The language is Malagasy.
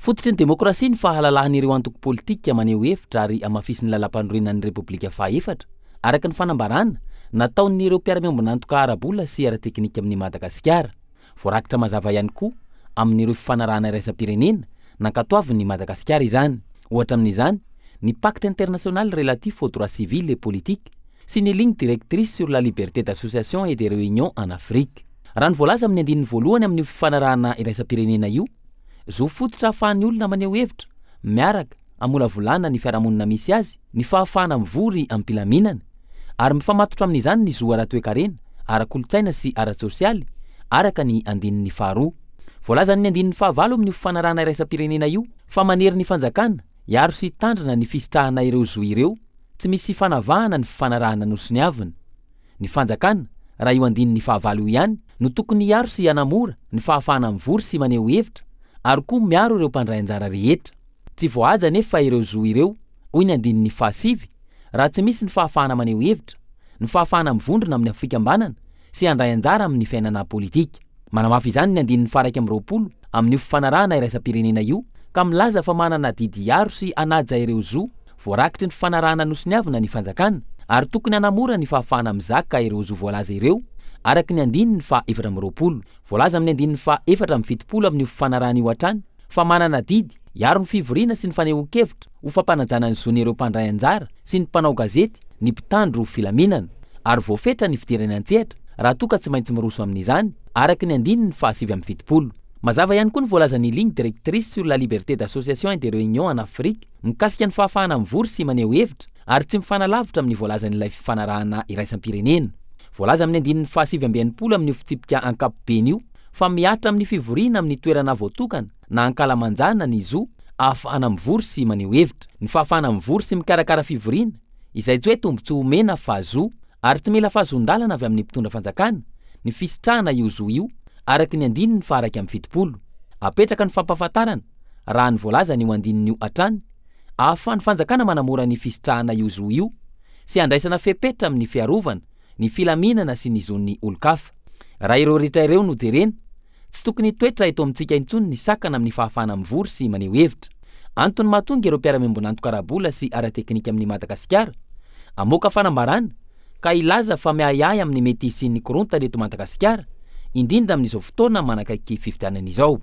Fototsy ny demokrasia ny fahalalahan'ireo antoko politika maneho hevitra ary amafisin'ny lalam-pandroenan'ny Repoblika fahaefatra araka ny fanambarana nataon'ireo mpiara-miombona antoka ara-bola sy ara-teknika amin'ny Madagasikara. Voarakitra mazava ihany koa amin'ireo fifanarahana iraisam-pirenena nankatoavin'ny Madagasikara izany. Ohatra amin'izany, ny pacte international relatif aux droits civils et politiques sy ny ligne directrice sur la liberté d'association et de réunion en Afrique. Raha ny voalaza amin'ny andininy voalohany amin'ny fifanarahana iraisam-pirenena io, zo fototra ahafahan'ny olona maneho hevitra, miaraka, amolavolana ny fiarahamonina misy azy, ny fahafahana mivory am-pilaminana, ary mifamatotra amin'izany ny zo ara-toekarena, ara-kolotsaina sy ara-tsosialy, araka ny andininy faharoa. Voalaza ny andininy fahavalo amin'ny fifanarahana iraisam-pirenena io, fa manery ny fanjakana, hiaro sy tandrina ny fisitrahana ireo zo ireo, tsy misy fanavahana ny fifanarahana nosy ny aviny. Ny fanjakana, raha io andininy fahavalo io ihany, no tokony hiaro sy hanamora ny fahafahana mivory sy maneho hevitra, ary koa miaro ireo mpandray anjara rehetra. Tsy voahaja nefa ireo zo ireo, hoy ny andininy fahasivy, raha tsy misy ny fahafahana maneho hevitra, ny fahafahana mivondrona amin'ny fikambanana sy handray anjara amin'ny fiainana politika. Manamafy izany ny andininy faha 120 amin'ny fifanarahana iraisam-pirenena io, ka milaza fa manana didy hiaro sy hanaja ireo zo voarakitry ny fifanarahana nosy ny avina ny fanjakana, ary tokony hanamora ny fahafahana mizaka ireo zo voalaza ireo, araka ny andininy faha 120. Voalaza amin'ny andininy faha 170 amin'ny fifanarahana io hatrany, fa manana didy hiaro ny fivoriana sy ny fanehoan-kevitra ho fampanajana ny zon'ireo mpandray anjara sy ny mpanao gazety, ny mpitandro filaminana, ary voafetra ny fidirana an-tsehatra raha toa ka tsy maintsy miroso amin'izany, araka ny andininy faha 770. Mazava ihany koa ny voalazan'ny ligne directrice sur la liberté d'association et de réunion en Afrique, mikasika ny fahafahana mivory sy maneho hevitra, ary tsy mifanalavitra amin'ny voalazan'ilay fifanarahana iraisam-pirenena. Voalaza amin'ny andininy faha 720 amin'ny fitsipika ankapobeny io, fa miatra amin'ny fivoriana amin'ny toerana voatokana na ankalamanjana ny zo ahafahana mivory sy maneho hevitra. Ny fahafahana mivory sy mikarakara fivoriana, izay tsy hoe tombontsoa omena fa zo, ary tsy mila fahazondalana avy amin'ny mpitondra fanjakana ny fisitrahana io zo io, araka ny andininy faha 170. Apetraka ny fampahafantarana raha ny voalaza ny io andininy io hatrany, ahafahan'ny fanjakana manamora ny fisitrahana io zo io sy handraisana fepetra amin'ny fiarovana, ny filaminana sy ny zon'ny olon-kafa. Raha ireo rehetra ireo no jerena, tsy tokony toetra eto amintsika intsony ny sakana amin'ny fahafahana mivory sy maneho hevitra. Antony mahatonga ireo mpiara-miombona antoka ara-bola sy ara-teknika amin'ny Madagasikara amoaka fanambarana ka ilaza fa miahiahy amin'ny mety sy ny korontana eto Madagasikara, indrindra amin'izao fotoana manakaiky fifidianana izao.